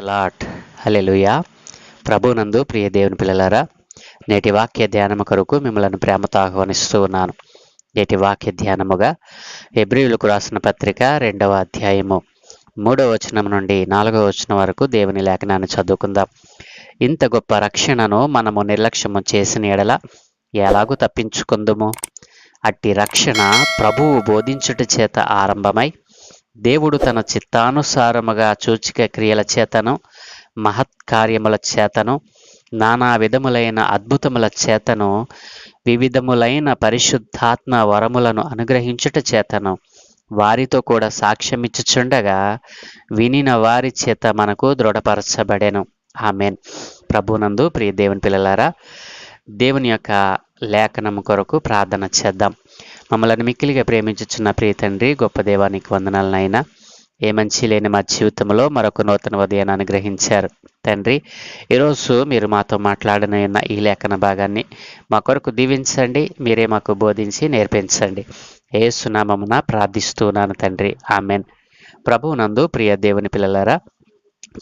Lot హల్లెలూయా. ప్రభునందు ప్రియ దేవుని పిల్లలారా, నేటి వాక్య ధ్యానము కొరకు మిమ్మల్ని ప్రేమతో ఆహ్వానిస్తూ ఉన్నాను. నేటి వాక్య ధ్యానముగా హెబ్రీయులకు రాసిన పత్రిక 2వ అధ్యాయము 3వ వచనం నుండి 4వ వచనం వరకు దేవుని లేఖనాన్ని చదువుకుందాం. ఇంత గొప్ప రక్షణను మనము నిర్లక్ష్యము చేసిన ఎడల ఎలాగూ తప్పించుకుందుము? అట్టి రక్షణ ప్రభువు బోధించుట చేత ఆరంభమై దేవుడు తన చిత్తానుసారముగా సూచక క్రియల చేతను మహత్కార్యముల చేతను నానా విధములైన అద్భుతముల చేతను వివిధములైన పరిశుద్ధాత్మ వరములను అనుగ్రహించుట చేతను వారితో కూడా సాక్ష్యమిచ్చుచుండగా వినిన వారి చేత మనకు దృఢపరచబడెను. ఆమేన్. ప్రభునందు ప్రియ దేవుని పిల్లలారా, దేవుని యొక్క లేఖనము కొరకు ప్రార్థన చేద్దాం. మమ్మల్ని మిక్కిలిగా ప్రేమించుచున్న ప్రియ తండ్రి, గొప్ప దేవానికి వందనాలనైనా. ఏ మంచి లేని మా జీవితంలో మరొక నూతన ఉదయాన్ని అనుగ్రహించారు తండ్రి. ఈరోజు మీరు మాతో మాట్లాడనైన ఈ లేఖన భాగాన్ని మా కొరకు దీవించండి, మీరే మాకు బోధించి నేర్పించండి. యేసు నామమున ప్రార్థిస్తున్నాను తండ్రి, ఆమెన్. ప్రభువునందు ప్రియ దేవుని పిల్లలారా,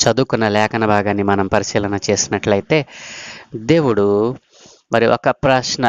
చదువుకున్న లేఖన భాగాన్ని మనం పరిశీలన చేసినట్లయితే దేవుడు మరి ఒక ప్రశ్న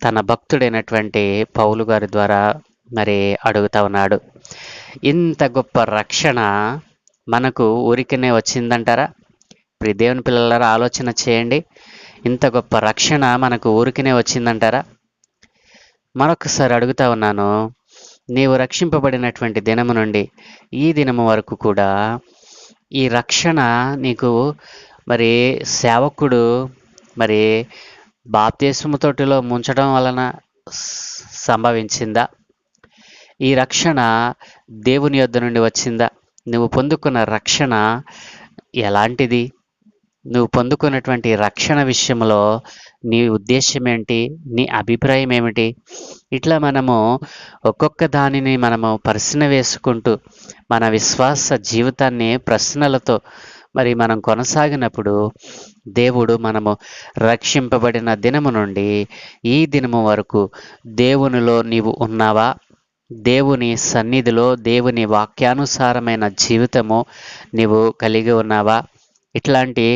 తన భక్తుడైనటువంటి పౌలు గారి ద్వారా మరి అడుగుతా ఉన్నాడు. ఇంత గొప్ప రక్షణ మనకు ఊరికనే వచ్చిందంటారా? ప్రియ దేవుని పిల్లలారా, ఆలోచన చేయండి. ఇంత గొప్ప రక్షణ మనకు ఊరికనే వచ్చిందంటారా? మరొకసారి అడుగుతా ఉన్నాను, నీవు రక్షింపబడినటువంటి దినము నుండి ఈ దినము వరకు కూడా ఈ రక్షణ నీకు మరి సేవకుడు మరి బాప్తిస్మము తోటిలో ముంచడం వలన సంభవించిందా? ఈ రక్షణ దేవుని యొద్ద నుండి వచ్చిందా? నువ్వు పొందుకున్న రక్షణ ఎలాంటిది? నువ్వు పొందుకున్నటువంటి రక్షణ విషయంలో నీ ఉద్దేశం ఏంటి? నీ అభిప్రాయం ఏమిటి? ఇట్లా మనము ఒక్కొక్క దానిని మనము ప్రశ్న వేసుకుంటూ మన విశ్వాస జీవితాన్ని ప్రశ్నలతో మరి మనం కొనసాగినప్పుడు దేవుడు మనము రక్షింపబడిన దినము నుండి ఈ దినము వరకు దేవునిలో నీవు ఉన్నావా? దేవుని సన్నిధిలో దేవుని వాక్యానుసారమైన జీవితము నీవు కలిగి ఉన్నావా? ఇట్లాంటి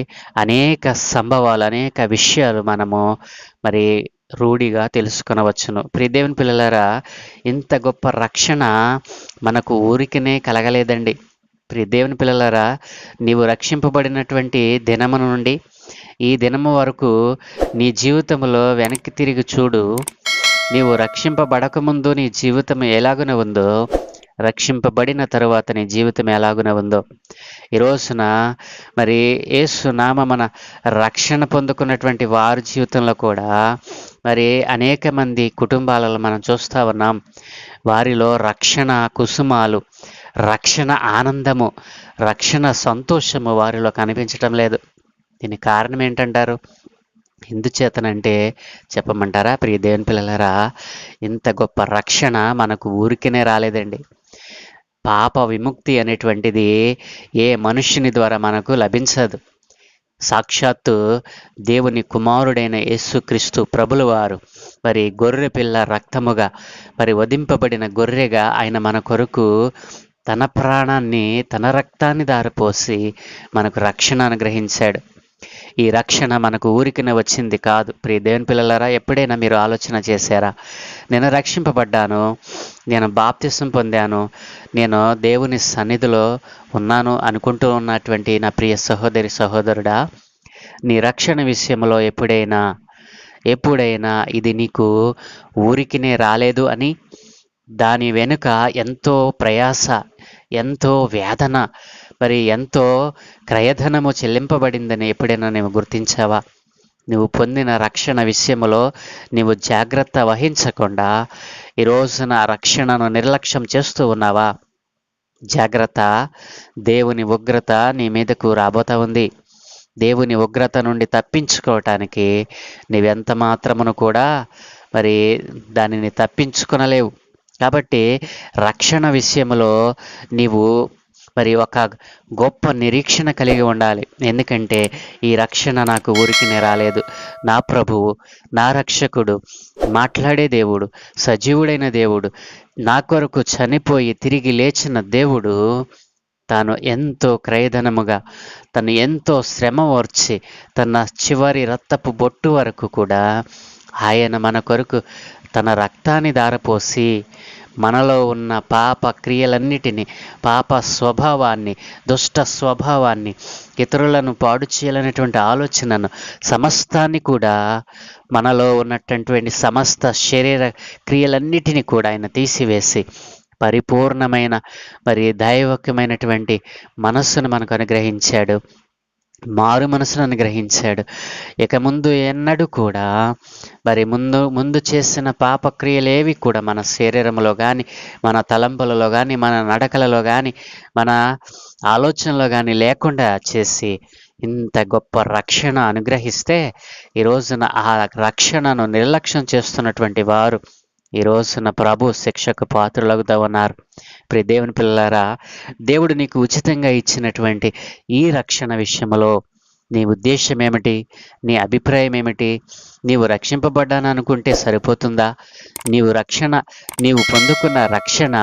అనేక సంభవాలు, అనేక విషయాలు మనము మరి రూఢిగా తెలుసుకొనవచ్చును. ప్రియ దేవుని పిల్లలారా, ఇంత గొప్ప రక్షణ మనకు ఊరికనే కలగలేదండి. ప్రియ దేవుని పిల్లలారా, నీవు రక్షింపబడినటువంటి దినము నుండి ఈ దినము వరకు నీ జీవితంలో వెనక్కి తిరిగి చూడు. నీవు రక్షింపబడకముందు నీ జీవితం ఎలాగున ఉందో, రక్షింపబడిన తరువాత నీ జీవితం ఎలాగున ఉందో. ఈ రోజున మరి యేసు నామమున రక్షణ పొందుకున్నటువంటి వారి జీవితంలో కూడా మరి అనేక మంది కుటుంబాలలో మనం చూస్తూ ఉన్నాం. వారిలో రక్షణ కుసుమాలు, రక్షణ ఆనందము, రక్షణ సంతోషము వారిలో కనిపించటం లేదు. దీనికి కారణం ఏంటంటారు? ఎందుచేతనంటే చెప్పమంటారా? ప్రియ దేవుని పిల్లలారా, ఇంత గొప్ప రక్షణ మనకు ఊరికనే రాలేదండి. పాప విముక్తి అనేటువంటిది ఏ మనుష్యుని ద్వారా మనకు లభించదు. సాక్షాత్తు దేవుని కుమారుడైన యేసుక్రీస్తు ప్రభుల వారు మరి గొర్రె పిల్ల రక్తముగా మరి వధింపబడిన గొర్రెగా ఆయన మన కొరకు తన ప్రాణాన్ని, తన రక్తాన్ని దారిపోసి మనకు రక్షణ అనుగ్రహించాడు. ఈ రక్షణ మనకు ఊరికనే వచ్చింది కాదు. ప్రియ దేవుని పిల్లలారా, ఎప్పుడైనా మీరు ఆలోచన చేశారా? నేను రక్షింపబడ్డాను, నేను బాప్తిసం పొందాను, నేను దేవుని సన్నిధిలో ఉన్నాను అనుకుంటూ ఉన్నటువంటి నా ప్రియ సహోదరి సహోదరుడా, నీ రక్షణ విషయంలో ఎప్పుడైనా ఇది నీకు ఊరికినే రాలేదు అని, దాని వెనుక ఎంతో ప్రయాస, ఎంతో వేదన, మరి ఎంతో క్రయధనము చెల్లింపబడిందని ఎప్పుడైనా నువ్వు గుర్తించావా? నువ్వు పొందిన రక్షణ విషయంలో నీవు జాగ్రత్త వహించకుండా ఈ రోజున రక్షణను నిర్లక్ష్యం చేస్తూ ఉన్నావా? జాగ్రత్త, దేవుని ఉగ్రత నీ మీదకు రాబోతా ఉంది. దేవుని ఉగ్రత నుండి తప్పించుకోవటానికి నీవెంత మాత్రమును కూడా మరి దానిని తప్పించుకొనలేవు. కాబట్టి రక్షణ విషయంలో నీవు మరి ఒక గొప్ప నిరీక్షణ కలిగి ఉండాలి. ఎందుకంటే ఈ రక్షణ నాకు ఊరికినే రాలేదు. నా ప్రభువు, నా రక్షకుడు, మాట్లాడే దేవుడు, సజీవుడైన దేవుడు, నా కొరకు చనిపోయి తిరిగి లేచిన దేవుడు తాను ఎంతో క్రయధనముగా, తను ఎంతో శ్రమ ఓర్చి, తన చివరి రక్తపు బొట్టు వరకు కూడా ఆయన మన కొరకు తన రక్తాన్ని ధారపోసి మనలో ఉన్న పాప క్రియలన్నిటినీ, పాప స్వభావాన్ని, దుష్ట స్వభావాన్ని, ఇతరులను పాడు చేయాలనేటువంటి ఆలోచనను సమస్తాన్ని కూడా, మనలో ఉన్నటువంటి సమస్త శరీర క్రియలన్నిటినీ కూడా ఆయన తీసివేసి పరిపూర్ణమైన దైవకమైనటువంటి మనస్సును మనకు అనుగ్రహించాడు. మారు మనసును అనుగ్రహించాడు. ఇక ముందు ఎన్నడూ కూడా ముందు చేసిన పాపక్రియలేవి కూడా మన శరీరంలో కానీ, మన తలంపులలో కానీ, మన నడకలలో కానీ, మన ఆలోచనలో కానీ లేకుండా చేసి ఇంత గొప్ప రక్షణ అనుగ్రహిస్తే, ఈ రోజున ఆ రక్షణను నిర్లక్ష్యం చేస్తున్నటువంటి వారు ఈ రోజున ప్రభు శిక్షకు పాత్రులవుతూ ఉన్నారు. ప్రియ దేవుని పిల్లలారా, దేవుడు నీకు ఉచితంగా ఇచ్చినటువంటి ఈ రక్షణ విషయంలో నీ ఉద్దేశం ఏమిటి? నీ అభిప్రాయం ఏమిటి? నీవు రక్షింపబడ్డాను అనుకుంటే సరిపోతుందా? నీవు పొందుకున్న రక్షణ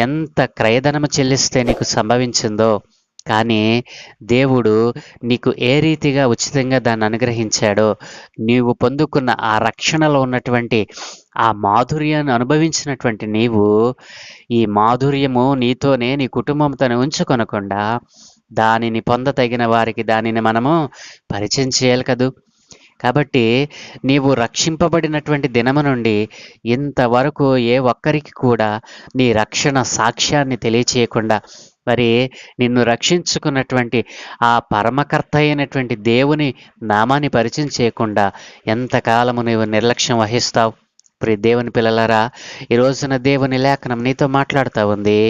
ఎంత క్రయధనము చెల్లిస్తే నీకు సంభవించిందో, కానీ దేవుడు నీకు ఏ రీతిగా ఉచితంగా దాన్ని అనుగ్రహించాడో, నీవు పొందుకున్న ఆ రక్షణలో ఉన్నటువంటి ఆ మాధుర్యాన్ని అనుభవించినటువంటి నీవు, ఈ మాధుర్యము నీతోనే, నీ కుటుంబంతోనే ఉంచుకొనకుండా దానిని పొందతగిన వారికి దానిని మనము పరిచయం చేయాలి కదూ. కాబట్టి నీవు రక్షింపబడినటువంటి దినము నుండి ఇంతవరకు ఏ ఒక్కరికి కూడా నీ రక్షణ సాక్ష్యాన్ని తెలియచేయకుండా, నిన్ను రక్షించుకున్నటువంటి ఆ పరమకర్త అయినటువంటి దేవుని నామాన్ని పరిచయం చేయకుండా ఎంతకాలము నీవు నిర్లక్ష్యం వహిస్తావు? ప్రియ దేవుని పిల్లలారా, ఈ రోజున దేవుని లేఖనం నీతో మాట్లాడుతూ ఉంది.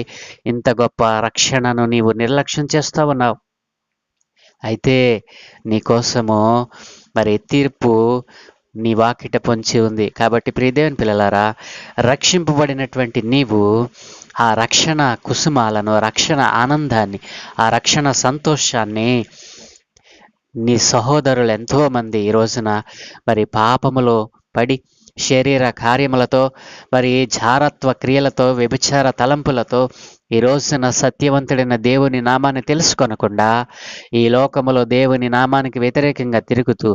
ఇంత గొప్ప రక్షణను నీవు నిర్లక్ష్యం చేస్తూ ఉన్నావు. అయితే నీకోసము తీర్పు నీ వాకిట పొంచి ఉంది. కాబట్టి ప్రియ దేవుని పిల్లలారా, రక్షింపబడినటువంటి నీవు ఆ రక్షణ కుసుమాలను, రక్షణ ఆనందాన్ని, ఆ రక్షణ సంతోషాన్ని నీ సహోదరులు ఎంతోమంది ఈ రోజున పాపములో పడి, శరీర కార్యములతో, జారత్వ క్రియలతో, వ్యభిచార తలంపులతో ఈ రోజున సత్యవంతుడైన దేవుని నామాన్ని తెలుసుకొనకుండా ఈ లోకములో దేవుని నామానికి వ్యతిరేకంగా తిరుగుతూ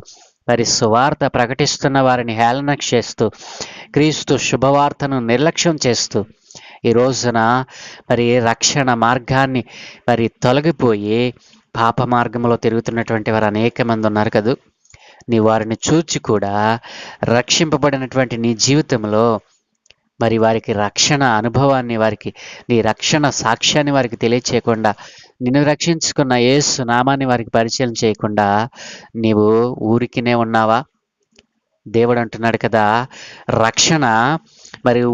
సువార్త ప్రకటిస్తున్న వారిని హేళన చేస్తూ, క్రీస్తు శుభవార్తను నిర్లక్ష్యం చేస్తూ ఈ రోజున రక్షణ మార్గాన్ని తొలగిపోయి పాప మార్గంలో తిరుగుతున్నటువంటి వారు అనేక మంది ఉన్నారు కదూ. నీ వారిని చూచి కూడా రక్షింపబడినటువంటి నీ జీవితంలో వారికి రక్షణ అనుభవాన్ని, నీ రక్షణ సాక్ష్యాన్ని వారికి తెలియచేయకుండా, నిన్ను రక్షించుకున్న యేసు నామాన్ని వారికి పరిచయం చేయకుండా నీవు ఊరికినే ఉన్నావా? దేవుడు అంటున్నాడు కదా, రక్షణ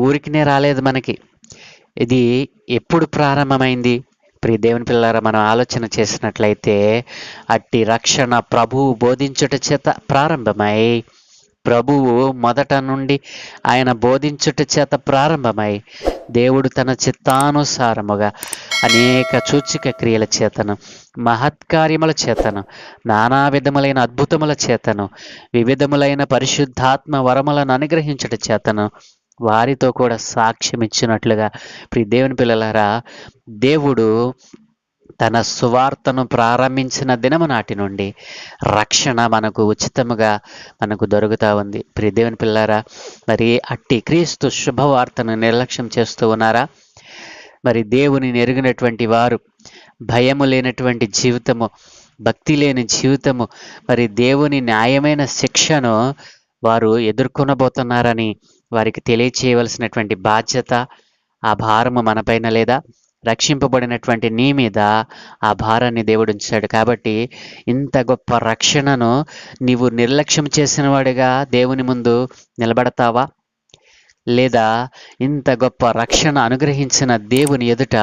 ఊరికినే రాలేదు మనకి. ఇది ఎప్పుడు ప్రారంభమైంది? ప్రియ దేవుని పిల్లలారా, మనం ఆలోచన చేసినట్లయితే అట్టి రక్షణ ప్రభువు బోధించుట చేత ప్రారంభమై, ప్రభువు మొదట నుండి ఆయన బోధించుట చేత ప్రారంభమై, దేవుడు తన చిత్తానుసారముగా అనేక సూచిక క్రియల చేతను, మహత్కార్యముల చేతను, నానా విధములైన అద్భుతముల చేతను, వివిధములైన పరిశుద్ధాత్మ వరములను అనుగ్రహించుట చేతను వారితో కూడా సాక్ష్యం ఇచ్చినట్లుగా, ప్రియ దేవుని పిల్లలారా, దేవుడు తన సువార్తను ప్రారంభించిన దినము నాటి నుండి రక్షణ మనకు ఉచితముగా దొరుకుతూ ఉంది. ప్రియ దేవుని పిల్లారా, అట్టి క్రీస్తు శుభవార్తను నిర్లక్ష్యం చేస్తూ ఉన్నారా? దేవుని ఎరిగినటువంటి వారు భయము లేనటువంటి జీవితము, భక్తి లేని జీవితము, దేవుని న్యాయమైన శిక్షను వారు ఎదుర్కొనబోతున్నారని వారికి తెలియచేయవలసినటువంటి బాధ్యత, ఆ భారము మనపైన లేదా? రక్షింపబడినటువంటి నీ మీద ఆ భారాన్ని దేవుడు ఉంచాడు. కాబట్టి ఇంత గొప్ప రక్షణను నీవు నిర్లక్ష్యం చేసిన వాడిగా దేవుని ముందు నిలబడతావా? లేదా ఇంత గొప్ప రక్షణ అనుగ్రహించిన దేవుని ఎదుట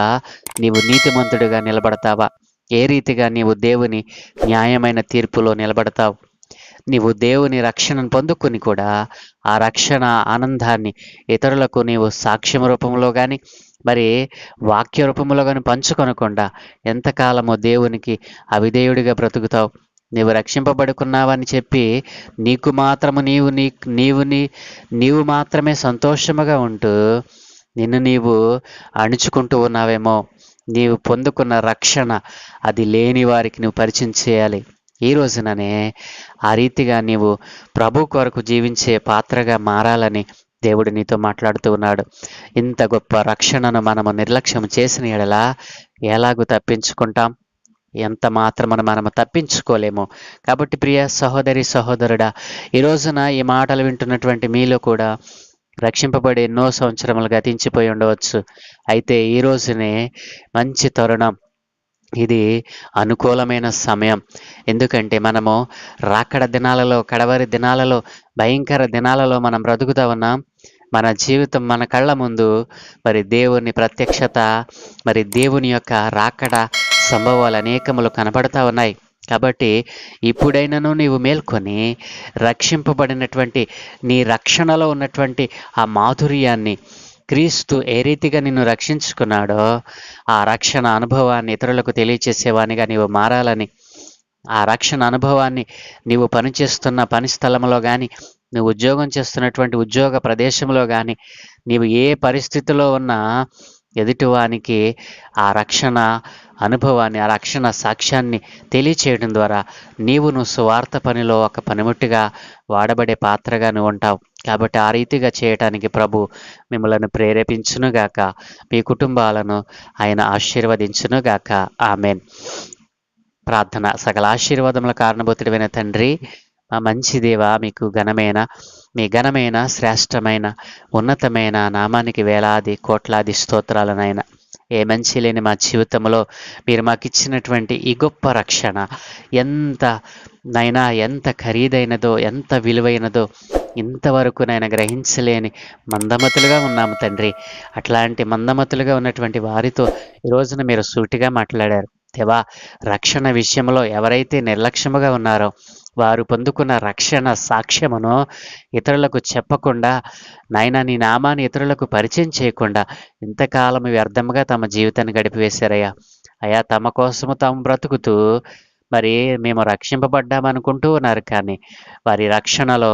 నీవు నీతిమంతుడిగా నిలబడతావా? ఏ రీతిగా నీవు దేవుని న్యాయమైన తీర్పులో నిలబడతావు? నీవు దేవుని రక్షణను పొందుకొని కూడా ఆ రక్షణ ఆనందాన్ని ఇతరులకు నీవు సాక్ష్యం రూపంలో కానీ వాక్య రూపంలో కానీ పంచుకొనకుండా ఎంతకాలమో దేవునికి అవిధేయుడిగా బ్రతుకుతావు? నీవు రక్షింపబడుకున్నావని చెప్పి నీకు మాత్రము నీవు మాత్రమే సంతోషముగా ఉంటూ నిన్ను నీవు అణుచుకుంటూ ఉన్నావేమో. నీవు పొందుకున్న రక్షణ అది లేని వారికి నువ్వు పరిచయం చేయాలి. ఈ రోజుననే ఆ రీతిగా నీవు ప్రభు కొరకు జీవించే పాత్రగా మారాలని దేవుడు నీతో మాట్లాడుతూ ఉన్నాడు. ఇంత గొప్ప రక్షణను మనము నిర్లక్ష్యం చేసిన యెడల ఎలాగూ తప్పించుకుంటాం? ఎంత మాత్రమును మనము తప్పించుకోలేము. కాబట్టి ప్రియ సహోదరి సహోదరుడా, ఈ రోజున ఈ మాటలు వింటున్నటువంటి మీలో కూడా రక్షింపబడి ఎన్నో సంవత్సరములు గతించిపోయి ఉండవచ్చు. అయితే ఈ రోజునే మంచి తరుణం, ఇది అనుకూలమైన సమయం. ఎందుకంటే మనము రాకడ దినాలలో, కడవరి దినాలలో, భయంకర దినాలలో మనం బ్రతుకుతా ఉన్నాం. మన జీవితం మన కళ్ళ ముందు మరి దేవుని ప్రత్యక్షత, మరి దేవుని యొక్క రాకడ సంభవాలు అనేకములు కనబడతా ఉన్నాయి. కాబట్టి ఇప్పుడైనను నీవు మేల్కొని రక్షింపబడినటువంటి నీ రక్షణలో ఉన్నటువంటి ఆ మాధుర్యాన్ని, క్రీస్తు ఏ రీతిగా నిన్ను రక్షించుకున్నాడో ఆ రక్షణ అనుభవాన్ని ఇతరులకు తెలియచేసేవానిగా నీవు మారాలని, ఆ రక్షణ అనుభవాన్ని నీవు పనిచేస్తున్న పని స్థలంలో కానీ, నువ్వు ఉద్యోగం చేస్తున్నటువంటి ఉద్యోగ ప్రదేశంలో కానీ, నీవు ఏ పరిస్థితిలో ఉన్నా ఎదుటివానికి ఆ రక్షణ అనుభవాన్ని, ఆ రక్షణ సాక్ష్యాన్ని తెలియచేయడం ద్వారా నువ్వు సువార్త పనిలో ఒక పనిముట్టుగా వాడబడే పాత్రగా నువ్వు ఉంటావు. కాబట్టి ఆ రీతిగా చేయటానికి ప్రభు మిమ్మల్ని ప్రేరేపించునుగాక, మీ కుటుంబాలను ఆయన ఆశీర్వదించునుగాక. ఆమెన్. ప్రార్థన. సకల ఆశీర్వాదముల కారణభూతుడైన తండ్రి, మా మంచి దేవ, మీకు మీ ఘనమైన శ్రేష్టమైన ఉన్నతమైన నామానికి వేలాది కోట్లాది స్తోత్రాలనైనా. ఏ మంచి లేని మా జీవితంలో మీరు మాకు ఇచ్చినటువంటి ఈ గొప్ప రక్షణ ఎంత ఖరీదైనదో, ఎంత విలువైనదో ఇంతవరకు నైనా గ్రహించలేని మందమతులుగా ఉన్నాము తండ్రి. అట్లాంటి మందమతులుగా ఉన్నటువంటి వారితో ఈ రోజున మీరు సూటిగా మాట్లాడారు దేవా. రక్షణ విషయంలో ఎవరైతే నిర్లక్ష్యముగా ఉన్నారో వారు పొందుకున్న రక్షణ సాక్ష్యమును ఇతరులకు చెప్పకుండా, నాయన నీ నామాన్ని ఇతరులకు పరిచయం చేయకుండా ఇంతకాలం వ్యర్థముగా తమ జీవితాన్ని గడిపివేశారయ్యా. అయ్యా, తమ కోసము తాము బ్రతుకుతూ మరి మేము రక్షింపబడ్డామనుకుంటూ ఉన్నారు. కానీ వారి రక్షణలో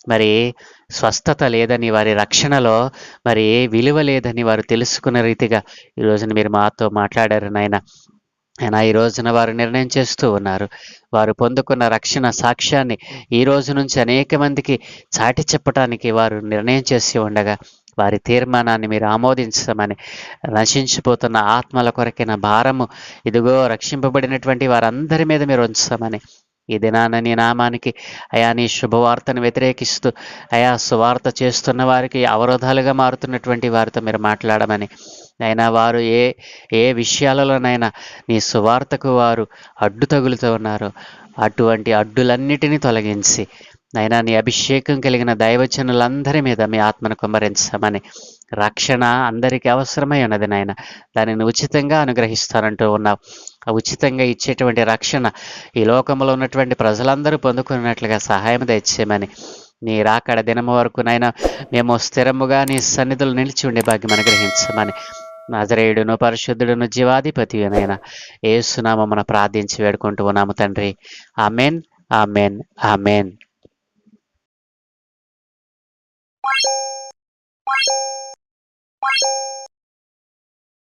మరి స్వస్థత లేదని, వారి రక్షణలో మరి విలువ లేదని వారు తెలుసుకున్న రీతిగా ఈ రోజున మీరు మాతో మాట్లాడారు నాయన. అయినా ఈ రోజున వారు నిర్ణయం చేస్తూ ఉన్నారు. వారు పొందుకున్న రక్షణ సాక్ష్యాన్ని ఈ రోజు నుంచి అనేక మందికి చాటి చెప్పటానికి వారు నిర్ణయం చేసి ఉండగా వారి తీర్మానాన్ని మీరు ఆమోదించమని, నశించిపోతున్న ఆత్మల కొరకైన భారము ఇదిగో రక్షింపబడినటువంటి వారందరి మీద మీరు ఉంచమని, ఈ దినాన నీ నామానికి అయా నీ శుభవార్తను వ్యతిరేకిస్తూ అయా సువార్త చేస్తున్న వారికి అవరోధాలుగా మారుతున్నటువంటి వారితో మీరు మాట్లాడమని, అయినా వారు ఏ విషయాలలోనైనా నీ సువార్తకు వారు అడ్డు తగులుతూ ఉన్నారో అటువంటి అడ్డులన్నిటినీ తొలగించి నైనా నీ అభిషేకం కలిగిన దైవజనులందరి మీద మీ ఆత్మను కుమ్మరించమని, రక్షణ అందరికీ అవసరమై ఉన్నది నాయన, దానిని ఉచితంగా అనుగ్రహిస్తానంటూ ఉన్నావు. ఉచితంగా ఇచ్చేటువంటి రక్షణ ఈ లోకంలో ఉన్నటువంటి ప్రజలందరూ పొందుకున్నట్లుగా సహాయం దయచేయమని, నీ రాకడ దినము వరకు నైనా మేము స్థిరముగా నీ సన్నిధులు నిలిచి ఉండే భాగ్యం అనుగ్రహించమని, నజరేయుడును పరిశుద్ధుడును జీవాధిపతి అయినా యేసు నామమున ప్రార్థించి వేడుకుంటూ ఉన్నాము తండ్రి. Amen, amen, amen.